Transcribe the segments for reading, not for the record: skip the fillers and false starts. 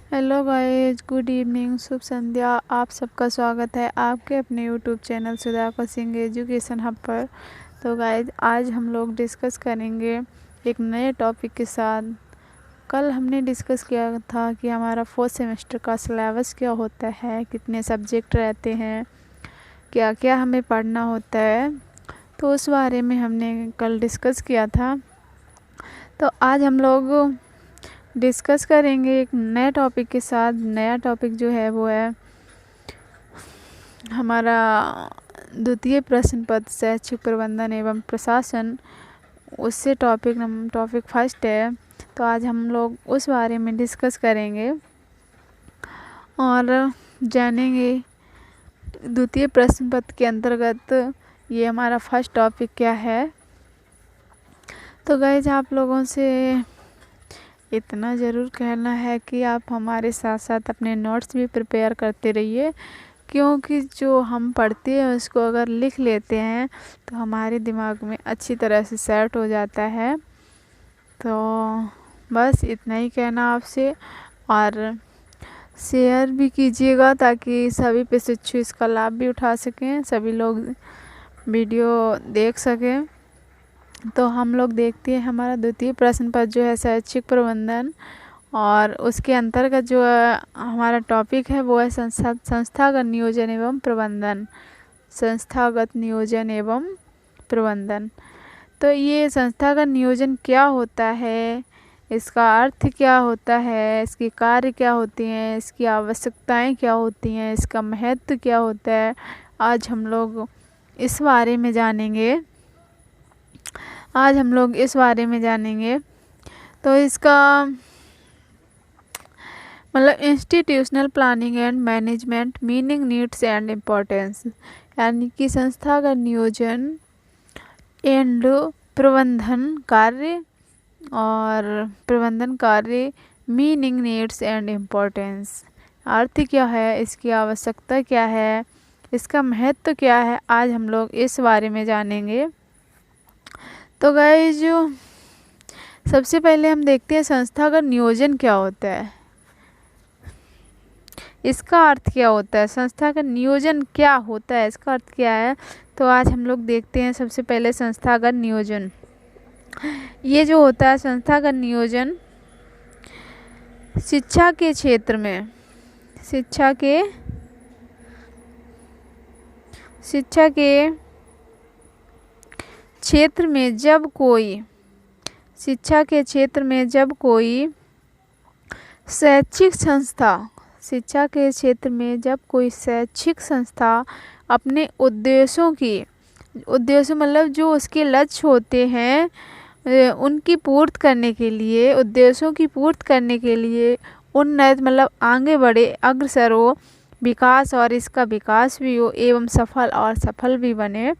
Hello guys, good evening, शुभ संध्या। आप सबका स्वागत है आपके अपने YouTube channel Sudhakar Singh education hub पर। तो गाइस, आज हम लोग डिस्कस करेंगे एक नए टॉपिक के साथ। कल हमने डिस्कस किया था कि हमारा फोर्थ सेमेस्टर का सिलेबस क्या होता है, कितने सब्जेक्ट रहते हैं, क्या क्या हमें पढ़ना होता है। तो उस बारे में हमने कल डिस्कस किया था। तो आज हम लोग डिस्कस करेंगे एक नए टॉपिक के साथ। नया टॉपिक जो है वो है हमारा द्वितीय प्रश्न पत्र शैक्षिक प्रबंधन एवं प्रशासन। उससे टॉपिक फर्स्ट है। तो आज हम लोग उस बारे में डिस्कस करेंगे और जानेंगे द्वितीय प्रश्न पत्र के अंतर्गत ये हमारा फर्स्ट टॉपिक क्या है। तो गाइस, आप लोगों से इतना ज़रूर कहना है कि आप हमारे साथ साथ अपने नोट्स भी प्रिपेयर करते रहिए, क्योंकि जो हम पढ़ते हैं उसको अगर लिख लेते हैं तो हमारे दिमाग में अच्छी तरह से सेट हो जाता है। तो बस इतना ही कहना आपसे, और शेयर भी कीजिएगा ताकि सभी प्रशिक्षु इसका लाभ भी उठा सकें, सभी लोग वीडियो देख सकें। तो हम लोग देखते हैं हमारा द्वितीय प्रश्न पत्र जो है शैक्षिक प्रबंधन, और उसके अंतर्गत जो हमारा टॉपिक है वो है संस्थागत नियोजन एवं प्रबंधन। संस्थागत नियोजन एवं प्रबंधन। तो ये संस्थागत नियोजन क्या होता है, इसका अर्थ क्या होता है, इसके कार्य क्या होते हैं, इसकी आवश्यकताएं क्या होती हैं, इसका महत्व क्या होता है, आज हम लोग इस बारे में जानेंगे। तो इसका मतलब institutional planning and management, meaning, needs and importance, यानी कि संस्थागत नियोजन एंड प्रबंधन कार्य, मीनिंग, नीड्स एंड इम्पोर्टेंस। अर्थ क्या है, इसकी आवश्यकता क्या है, इसका महत्व क्या है, आज हम लोग इस बारे में जानेंगे। तो गाइस, जो सबसे पहले हम देखते हैं संस्थागत नियोजन क्या होता है, इसका अर्थ क्या होता है। संस्थागत नियोजन क्या होता है, इसका अर्थ क्या है, तो आज हम लोग देखते हैं सबसे पहले संस्थागत नियोजन। ये जो होता है संस्थागत नियोजन शिक्षा के क्षेत्र में जब कोई शैक्षिक संस्था अपने उद्देश्यों मतलब जो उसके लक्ष्य होते हैं उद्देश्यों की पूर्ति करने के लिए उन्नत मतलब आगे बढ़े, अग्रसर हो, विकास और इसका विकास भी हो एवं सफल भी बने,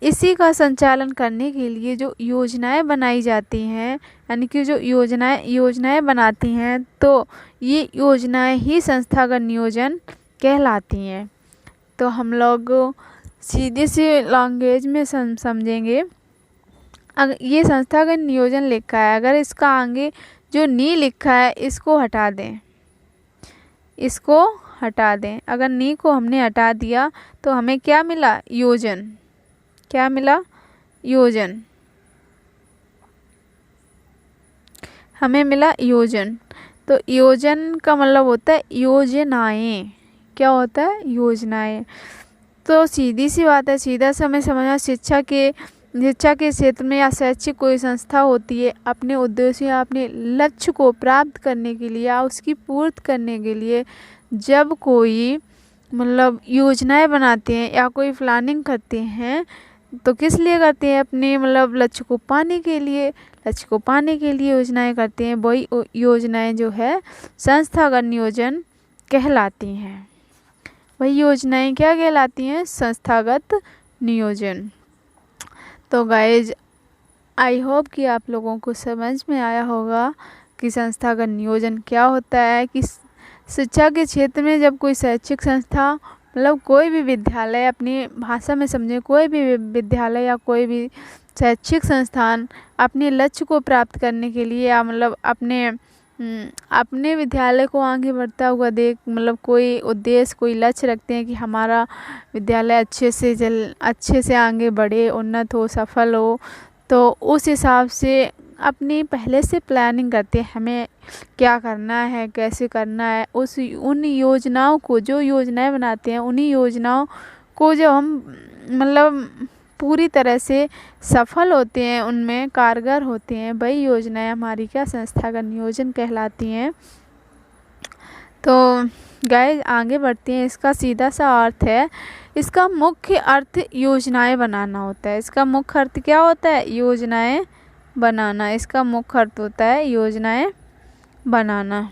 इसी का संचालन करने के लिए जो योजनाएं बनाई जाती हैं, यानी कि जो योजनाएं बनाती हैं, तो ये योजनाएं ही संस्थागत नियोजन कहलाती हैं। तो हम लोग सीधे से लैंग्वेज में समझेंगे। अगर ये संस्थागत नियोजन लिखा है, अगर इसका आगे जो नी लिखा है इसको हटा दें। अगर नी को हमने हटा दिया तो हमें क्या मिला, योजन। हमें मिला योजन। तो योजन का मतलब होता है योजनाएं। क्या होता है, योजनाएं। तो सीधी सी बात है, सीधा सा हमें समझना, शिक्षा के क्षेत्र में या शैक्षिक कोई संस्था होती है, अपने उद्देश्य या अपने लक्ष्य को प्राप्त करने के लिए या उसकी पूर्ति करने के लिए जब कोई मतलब योजनाएं बनाते हैं या कोई प्लानिंग करते हैं, तो किस लिए करते हैं, अपने मतलब लक्ष्य को पाने के लिए योजनाएं करते हैं। वही योजनाएं जो है संस्थागत नियोजन कहलाती हैं। वही योजनाएं क्या कहलाती हैं, संस्थागत नियोजन। तो गाइज, आई होप कि आप लोगों को समझ में आया होगा कि संस्थागत नियोजन क्या होता है। कि शिक्षा के क्षेत्र में जब कोई शैक्षिक संस्था मतलब कोई भी विद्यालय, अपनी भाषा में समझे, कोई भी विद्यालय या कोई भी शैक्षिक संस्थान अपने लक्ष्य को प्राप्त करने के लिए या मतलब अपने अपने विद्यालय को आगे बढ़ता हुआ देख मतलब कोई उद्देश्य कोई लक्ष्य रखते हैं कि हमारा विद्यालय अच्छे से आगे बढ़े, उन्नत हो, सफल हो, तो उस हिसाब से अपनी पहले से प्लानिंग करते हैं हमें क्या करना है, कैसे करना है। उन योजनाओं को, जो योजनाएं बनाते हैं, उन्हीं योजनाओं को जब हम मतलब पूरी तरह से सफल होते हैं, उनमें कारगर होते हैं, वही योजनाएं हमारी क्या संस्थागत नियोजन कहलाती हैं। तो गाइस आगे बढ़ते हैं। इसका सीधा सा अर्थ है, इसका मुख्य अर्थ योजनाएं बनाना होता है। इसका मुख्य अर्थ क्या होता है? योजनाएं बनाना। इसका मुख्य अर्थ होता है योजनाएं बनाना।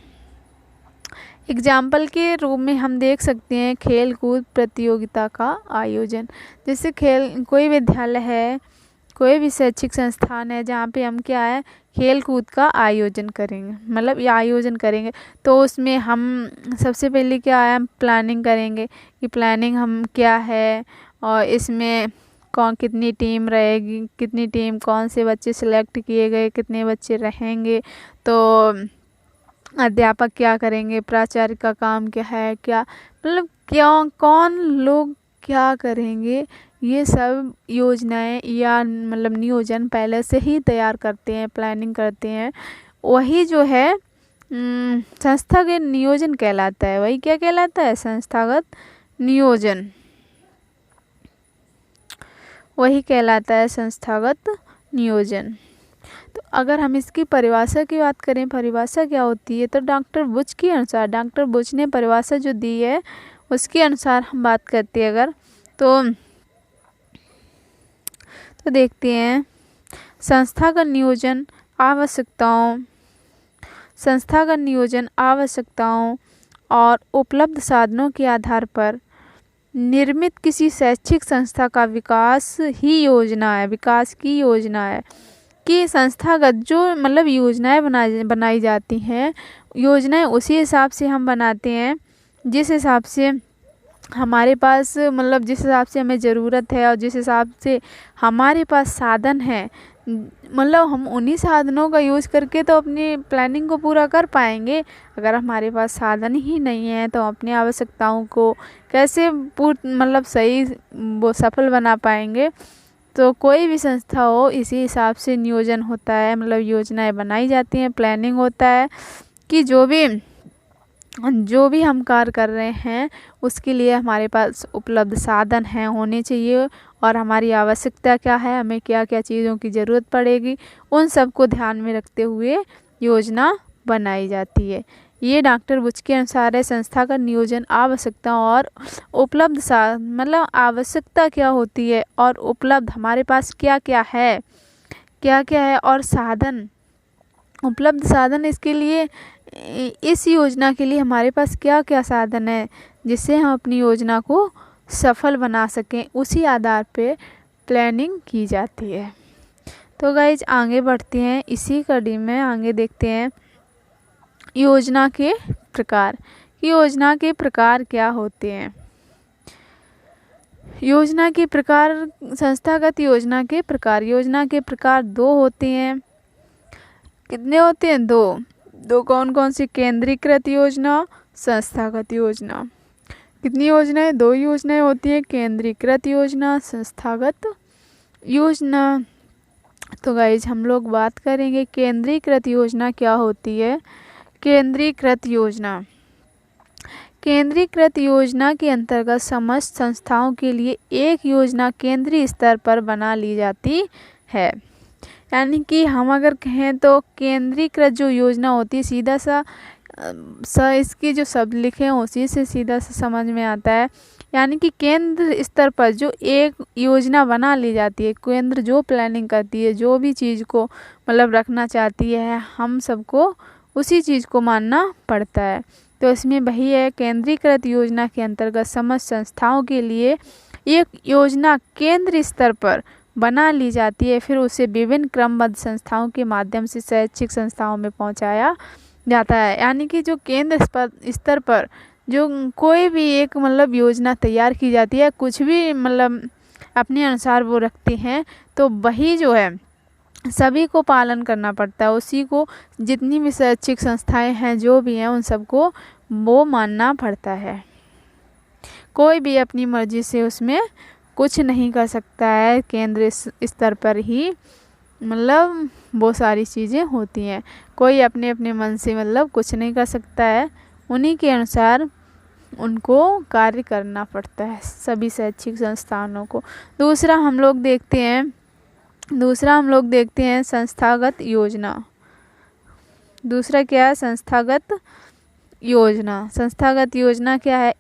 एग्जाम्पल के रूप में हम देख सकते हैं खेल कूद प्रतियोगिता का आयोजन। जैसे कोई विद्यालय है, कोई भी शैक्षिक संस्थान है जहाँ पे हम क्या है, खेल कूद का आयोजन करेंगे, मतलब ये आयोजन करेंगे, तो उसमें हम सबसे पहले क्या है, हम प्लानिंग करेंगे कि प्लानिंग हम क्या है, और इसमें कितनी टीम रहेगी, कितनी टीम, कौन से बच्चे सिलेक्ट किए गए, कितने बच्चे रहेंगे, तो अध्यापक क्या करेंगे, प्राचार्य का काम क्या है, क्या मतलब कौन लोग क्या करेंगे, ये सब योजनाएं या मतलब नियोजन पहले से ही तैयार करते हैं, प्लानिंग करते हैं। वही जो है संस्थागत नियोजन कहलाता है। वही क्या कहलाता है? संस्थागत नियोजन। वही कहलाता है संस्थागत नियोजन। तो अगर हम इसकी परिभाषा की बात करें, परिभाषा क्या होती है, तो डॉक्टर बुच के अनुसार, डॉक्टर बुच ने परिभाषा जो दी है उसके अनुसार हम बात करते हैं अगर, तो देखते हैं संस्थागत नियोजन आवश्यकताओं और उपलब्ध साधनों के आधार पर निर्मित किसी शैक्षिक संस्था का विकास की योजना है। कि संस्थागत जो मतलब योजनाएं बनाई जाती हैं, योजनाएं उसी हिसाब से हम बनाते हैं जिस हिसाब से हमारे पास मतलब जिस हिसाब से हमें ज़रूरत है और जिस हिसाब से हमारे पास साधन है, मतलब हम उन्हीं साधनों का यूज़ करके तो अपनी प्लानिंग को पूरा कर पाएंगे। अगर हमारे पास साधन ही नहीं है तो अपनी आवश्यकताओं को कैसे मतलब सही वो सफल बना पाएंगे। तो कोई भी संस्था हो, इसी हिसाब से नियोजन होता है, मतलब योजनाएं बनाई जाती हैं, प्लानिंग होता है कि जो भी हम कार्य कर रहे हैं उसके लिए हमारे पास उपलब्ध साधन हैं होने चाहिए, और हमारी आवश्यकता क्या है, हमें क्या क्या चीज़ों की ज़रूरत पड़ेगी, उन सब को ध्यान में रखते हुए योजना बनाई जाती है। ये डॉक्टर बुच के अनुसार है संस्था का नियोजन आवश्यकता और उपलब्ध मतलब आवश्यकता क्या होती है और उपलब्ध हमारे पास क्या क्या है और साधन, उपलब्ध साधन इसके लिए, इस योजना के लिए हमारे पास क्या क्या साधन है जिससे हम अपनी योजना को सफल बना सकें, उसी आधार पे प्लानिंग की जाती है। तो गाइज आगे बढ़ते हैं, इसी कड़ी में आगे देखते हैं योजना के प्रकार। योजना के प्रकार क्या होते हैं? योजना के प्रकार, संस्थागत योजना के प्रकार दो होते हैं। कितने होते हैं? दो कौन कौन सी? केंद्रीकृत योजना, संस्थागत योजना। कितनी योजनाएं? 2 योजनाएं होती हैं, केंद्रीकृत योजना, संस्थागत योजना। तो गाइज हम लोग बात करेंगे केंद्रीकृत योजना क्या होती है। केंद्रीकृत योजना के अंतर्गत समस्त संस्थाओं के लिए एक योजना केंद्रीय स्तर पर बना ली जाती है। यानी कि हम अगर कहें तो केंद्रीकृत जो योजना होती है, सीधा सा इसके जो शब्द लिखे हैं उसी से सीधा सा समझ में आता है। यानी कि केंद्र स्तर पर जो एक योजना बना ली जाती है, केंद्र जो प्लानिंग करती है, जो भी चीज़ को मतलब रखना चाहती है, हम सबको उसी चीज़ को मानना पड़ता है। तो इसमें वही है, केंद्रीकृत योजना के अंतर्गत समस्त संस्थाओं के लिए एक योजना केंद्र स्तर पर बना ली जाती है, फिर उसे विभिन्न क्रमबद्ध संस्थाओं के माध्यम से शैक्षिक संस्थाओं में पहुंचाया जाता है। यानी कि जो केंद्र स्तर पर जो कोई भी एक मतलब योजना तैयार की जाती है, कुछ भी मतलब अपने अनुसार वो रखते हैं, तो वही जो है सभी को पालन करना पड़ता है, उसी को जितनी भी शैक्षिक संस्थाएं हैं जो भी हैं उन सबको वो मानना पड़ता है। कोई भी अपनी मर्जी से उसमें कुछ नहीं कर सकता है। केंद्र स्तर पर ही मतलब वो सारी चीज़ें होती हैं। कोई अपने अपने मन से मतलब कुछ नहीं कर सकता है, उन्हीं के अनुसार उनको कार्य करना पड़ता है सभी शैक्षिक संस्थानों को। दूसरा हम लोग देखते हैं संस्थागत योजना। दूसरा क्या है? संस्थागत योजना। संस्थागत योजना क्या है?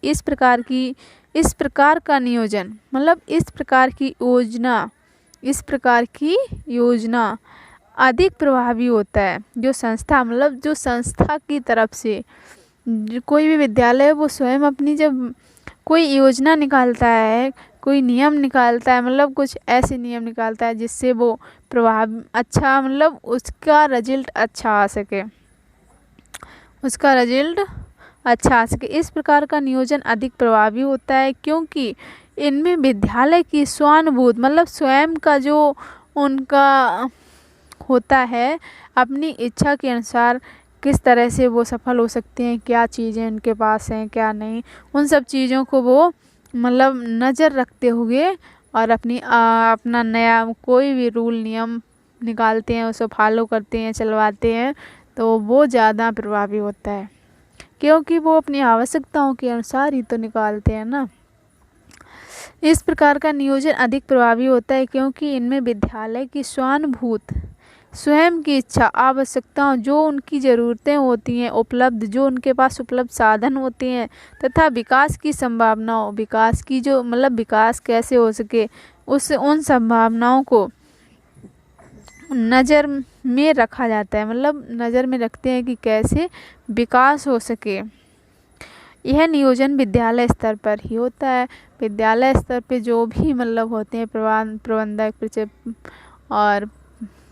इस प्रकार का नियोजन, मतलब इस प्रकार की योजना अधिक प्रभावी होता है। जो संस्था की तरफ से कोई भी विद्यालय है वो स्वयं अपनी जब कोई योजना निकालता है, कोई नियम निकालता है, मतलब कुछ ऐसे नियम निकालता है जिससे वो प्रभाव अच्छा, मतलब उसका रिजल्ट अच्छा आ सके, इस प्रकार का नियोजन अधिक प्रभावी होता है, क्योंकि इनमें विद्यालय की स्वानुभूत, मतलब स्वयं का जो उनका होता है अपनी इच्छा के अनुसार किस तरह से वो सफल हो सकते हैं, क्या चीज़ें उनके पास हैं क्या नहीं, उन सब चीज़ों को वो मतलब नज़र रखते हुए और अपना नया कोई भी रूल नियम निकालते हैं, उसे फॉलो करते हैं, चलवाते हैं, तो वो ज़्यादा प्रभावी होता है, क्योंकि वो अपनी आवश्यकताओं के अनुसार ही तो निकालते हैं ना। इस प्रकार का नियोजन अधिक प्रभावी होता है क्योंकि इनमें विद्यालय की स्वानुभूत, स्वयं की इच्छा, आवश्यकताओं, जो उनकी ज़रूरतें होती हैं उपलब्ध, जो उनके पास उपलब्ध साधन होते हैं, तथा विकास की संभावनाओं, विकास की जो मतलब विकास कैसे हो सके उन संभावनाओं को नज़र में रखा जाता है, मतलब नज़र में रखते हैं कि कैसे विकास हो सके। यह नियोजन विद्यालय स्तर पर ही होता है। विद्यालय स्तर पे जो भी मतलब होते हैं प्रबंधक और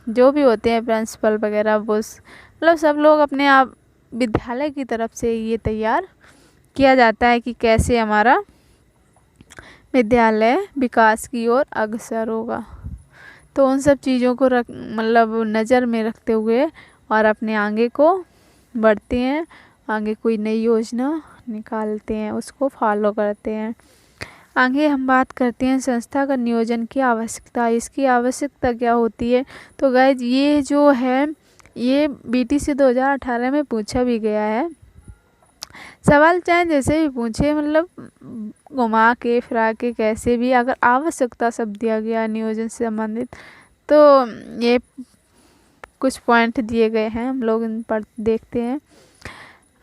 जो भी होते हैं प्रिंसिपल वगैरह, वो मतलब सब लोग अपने आप विद्यालय की तरफ से ये तैयार किया जाता है कि कैसे हमारा विद्यालय विकास की ओर अग्रसर होगा। तो उन सब चीज़ों को मतलब नज़र में रखते हुए और अपने आगे को बढ़ते हैं, आगे कोई नई योजना निकालते हैं, उसको फॉलो करते हैं। आगे हम बात करते हैं संस्था का नियोजन की आवश्यकता। इसकी आवश्यकता क्या होती है? तो गाइज ये जो है ये BTC 2018 में पूछा भी गया है। सवाल चाहे जैसे भी पूछे, मतलब घुमा के फिरा के कैसे भी, अगर आवश्यकता शब्द दिया गया नियोजन से संबंधित, तो ये कुछ पॉइंट दिए गए हैं, हम लोग इन पर देखते हैं।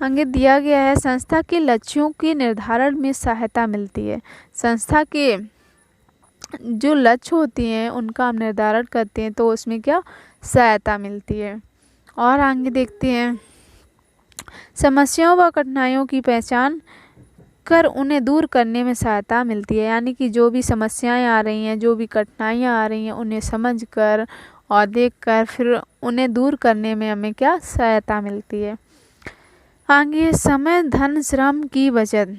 आगे दिया गया है संस्था के लक्ष्यों के निर्धारण में सहायता मिलती है। संस्था के जो लक्ष्य होते हैं उनका हम निर्धारण करते हैं तो उसमें क्या सहायता मिलती है। और आगे देखते हैं समस्याओं व कठिनाइयों की पहचान कर उन्हें दूर करने में सहायता मिलती है। यानी कि जो भी समस्याएं आ रही हैं, जो भी कठिनाइयां आ रही हैं, उन्हें समझकर और देखकर फिर उन्हें दूर करने में हमें क्या सहायता मिलती है। आगे समय धन श्रम की बचत।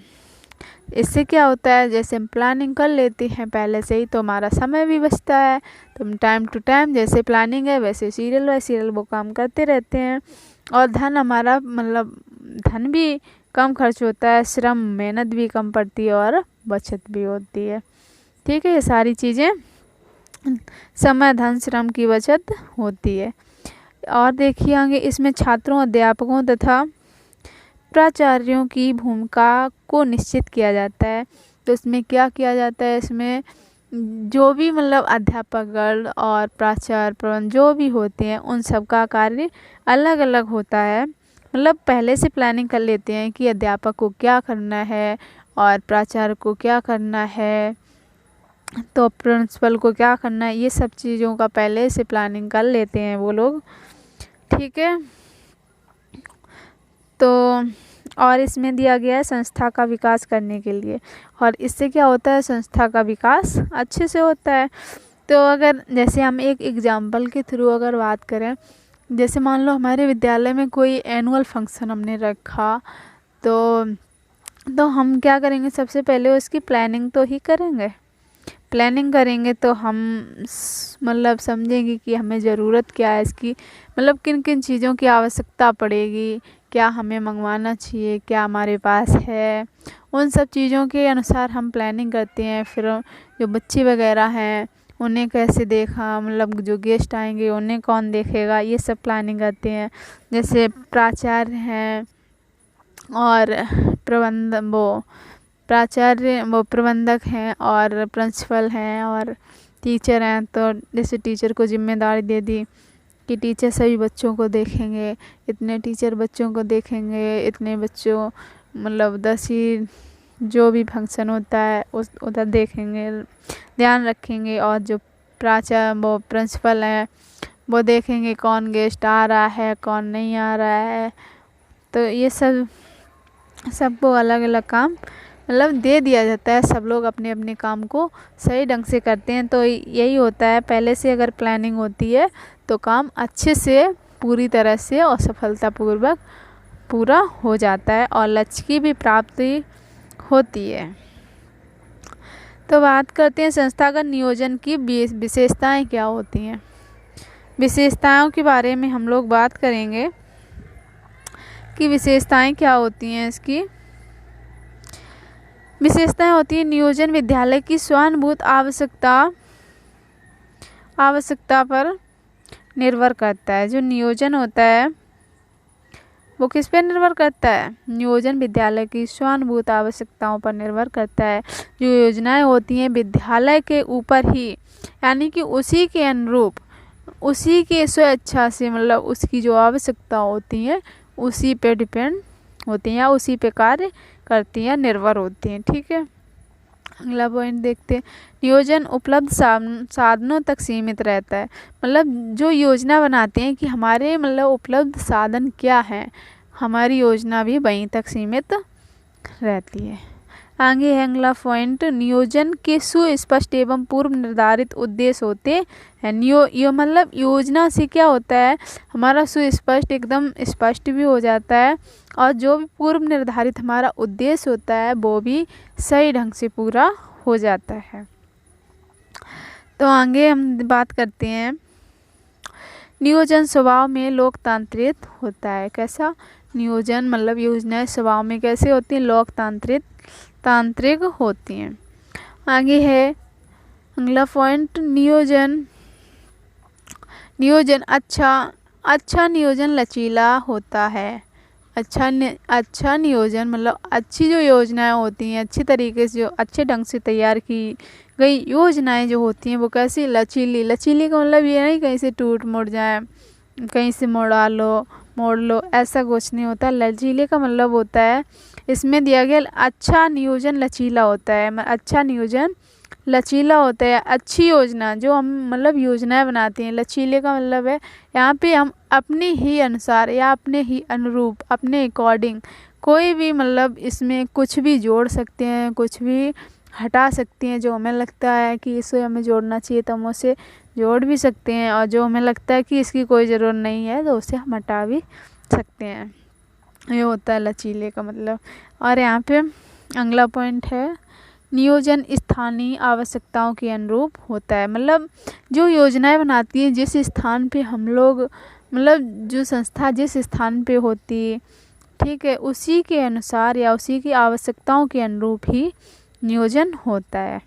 इससे क्या होता है, जैसे हम प्लानिंग कर लेते हैं पहले से ही तो हमारा समय भी बचता है, तो हम टाइम टू टाइम जैसे प्लानिंग है वैसे सीरियल बाय सीरियल वो काम करते रहते हैं। और धन हमारा मतलब धन भी कम खर्च होता है, श्रम मेहनत भी कम पड़ती है और बचत भी होती है। ठीक है, ये सारी चीज़ें समय धन श्रम की बचत होती है। और देखिए आगे इसमें छात्रों, अध्यापकों तथा प्राचार्यों की भूमिका को निश्चित किया जाता है। तो इसमें क्या किया जाता है, इसमें जो भी मतलब अध्यापकगण और प्राचार्य प्रबंध जो भी होते हैं उन सब का कार्य अलग अलग होता है। मतलब पहले से प्लानिंग कर लेते हैं कि अध्यापक को क्या करना है और प्राचार्य को क्या करना है, तो प्रिंसिपल को क्या करना है, ये सब चीज़ों का पहले से प्लानिंग कर लेते हैं वो लोग। ठीक है, तो और इसमें दिया गया है संस्था का विकास करने के लिए, और इससे क्या होता है संस्था का विकास अच्छे से होता है। तो अगर जैसे हम एक एग्जाम्पल के थ्रू अगर बात करें, जैसे मान लो हमारे विद्यालय में कोई एनुअल फंक्शन हमने रखा, तो हम क्या करेंगे, सबसे पहले उसकी प्लानिंग तो ही करेंगे। प्लानिंग करेंगे तो हम मतलब समझेंगे कि हमें ज़रूरत क्या है इसकी, मतलब किन किन चीज़ों की आवश्यकता पड़ेगी, क्या हमें मंगवाना चाहिए, क्या हमारे पास है। उन सब चीज़ों के अनुसार हम प्लानिंग करते हैं। फिर जो बच्चे वगैरह हैं उन्हें कैसे देखा, मतलब जो गेस्ट आएंगे उन्हें कौन देखेगा, ये सब प्लानिंग करते हैं। जैसे प्राचार्य हैं और प्रबंधक हैं और प्रिंसिपल हैं और टीचर हैं। तो जैसे टीचर को जिम्मेदारी दे दी कि टीचर सभी बच्चों को देखेंगे, इतने टीचर बच्चों को देखेंगे, इतने बच्चों मतलब 10 ही जो भी फंक्शन होता है उस उधर देखेंगे, ध्यान रखेंगे। और जो प्रिंसिपल हैं वो देखेंगे कौन गेस्ट आ रहा है कौन नहीं आ रहा है। तो ये सबको अलग अलग काम मतलब दे दिया जाता है। सब लोग अपने अपने काम को सही ढंग से करते हैं। तो यही होता है, पहले से अगर प्लानिंग होती है तो काम अच्छे से पूरी तरह से और सफलतापूर्वक पूरा हो जाता है और लक्ष्य की भी प्राप्ति होती है। तो बात करते हैं संस्थागत नियोजन की विशेषताएं क्या होती हैं। विशेषताओं के बारे में हम लोग बात करेंगे कि विशेषताएं क्या होती हैं। इसकी विशेषताएं होती है नियोजन विद्यालय की स्वानुभूत आवश्यकता पर निर्भर करता है। जो नियोजन होता है वो किस पे निर्भर करता है, नियोजन विद्यालय की स्वानुभूत आवश्यकताओं पर निर्भर करता है। जो योजनाएं होती हैं विद्यालय के ऊपर ही, यानी कि उसी के अनुरूप, उसी के स्वेच्छा से, मतलब उसकी जो आवश्यकता होती है उसी पे डिपेंड होती हैं या उसी पे कार्य करती हैं, निर्भर होती हैं। ठीक है, अगला पॉइंट देखते हैं। नियोजन उपलब्ध साधनों तक सीमित रहता है। मतलब जो योजना बनाते हैं कि हमारे मतलब उपलब्ध साधन क्या हैं, हमारी योजना भी वहीं तक सीमित रहती है। आगे है अगला पॉइंट, नियोजन के सुस्पष्ट एवं पूर्व निर्धारित उद्देश्य होते हैं। मतलब योजना से क्या होता है, हमारा सुस्पष्ट एकदम स्पष्ट भी हो जाता है और जो भी पूर्व निर्धारित हमारा उद्देश्य होता है वो भी सही ढंग से पूरा हो जाता है। तो आगे हम बात करते हैं, नियोजन स्वभाव में लोकतांत्रिक होता है। कैसा नियोजन, मतलब योजनाएं स्वभाव में कैसे होती हैं, लोकतांत्रिक होती हैं। आगे है अगला पॉइंट, नियोजन अच्छा नियोजन लचीला होता है। अच्छा नियोजन मतलब अच्छी जो योजनाएं होती हैं, अच्छी तरीके से जो अच्छे ढंग से तैयार की गई योजनाएं जो होती हैं वो कैसी, लचीली का मतलब ये नहीं कहीं से टूट मुड़ जाए, कहीं से मोड़ लो, ऐसा कुछ नहीं होता। लचीले का मतलब होता है, इसमें दिया गया अच्छा नियोजन लचीला होता है। अच्छा नियोजन लचीला होता है। अच्छी योजना जो हम मतलब योजनाएं बनाते हैं, लचीले का मतलब है यहाँ पे हम अपने ही अनुसार या अपने ही अनुरूप, अपने अकॉर्डिंग कोई भी मतलब इसमें कुछ भी जोड़ सकते हैं, कुछ भी हटा सकते हैं। जो हमें लगता है कि इसे हमें जोड़ना चाहिए तो हम उसे जोड़ भी सकते हैं, और जो हमें लगता है कि इसकी कोई ज़रूरत नहीं है तो उसे हम हटा भी सकते हैं। ये होता है लचीले का मतलब। और यहाँ पे अगला पॉइंट है, नियोजन स्थानीय आवश्यकताओं के अनुरूप होता है। मतलब जो योजनाएं बनाती है जिस स्थान पे हम लोग, मतलब जो संस्था जिस स्थान पे होती है, ठीक है, उसी के अनुसार या उसी की आवश्यकताओं के अनुरूप ही नियोजन होता है।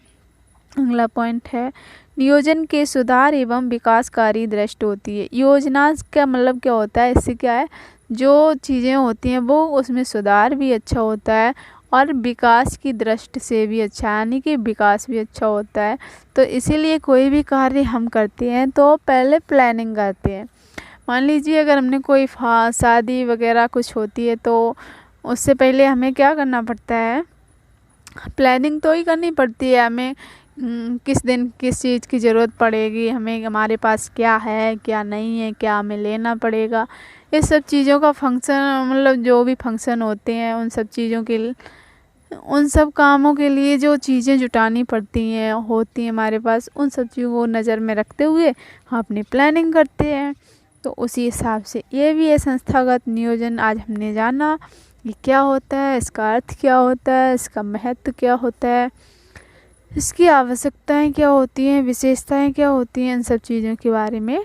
अगला पॉइंट है, नियोजन के सुधार एवं विकासकारी दृष्टि होती है। योजना का मतलब क्या होता है, इससे क्या है, जो चीज़ें होती हैं वो उसमें सुधार भी अच्छा होता है और विकास की दृष्टि से भी अच्छा, यानी कि विकास भी अच्छा होता है। तो इसीलिए कोई भी कार्य हम करते हैं तो पहले प्लानिंग करते हैं। मान लीजिए अगर हमने कोई शादी वगैरह कुछ होती है तो उससे पहले हमें क्या करना पड़ता है, प्लानिंग तो ही करनी पड़ती है। हमें किस दिन किस चीज़ की ज़रूरत पड़ेगी, हमें हमारे पास क्या है क्या नहीं है, क्या हमें लेना पड़ेगा, इस सब चीज़ों का फंक्शन, मतलब जो भी फंक्शन होते हैं उन सब चीज़ों के, उन सब कामों के लिए जो चीज़ें जुटानी पड़ती हैं होती हैं हमारे पास, उन सब चीज़ों को नज़र में रखते हुए हम अपनी प्लानिंग करते हैं। तो उसी हिसाब से ये भी है संस्थागत नियोजन। आज हमने जाना ये क्या होता है, इसका अर्थ क्या होता है, इसका महत्व क्या होता है। इसकी आवश्यकताएं क्या होती हैं, विशेषताएं क्या होती हैं, इन सब चीज़ों के बारे में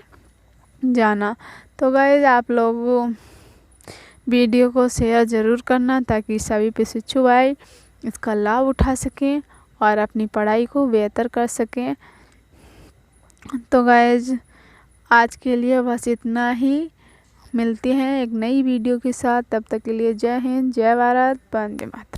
जाना। तो गाइस आप लोग वीडियो को शेयर ज़रूर करना ताकि सभी प्रशिक्षु भाई इसका लाभ उठा सकें और अपनी पढ़ाई को बेहतर कर सकें। तो गाइस आज के लिए बस इतना ही। मिलते हैं एक नई वीडियो के साथ, तब तक के लिए जय हिंद, जय भारत, वंदे मातरम।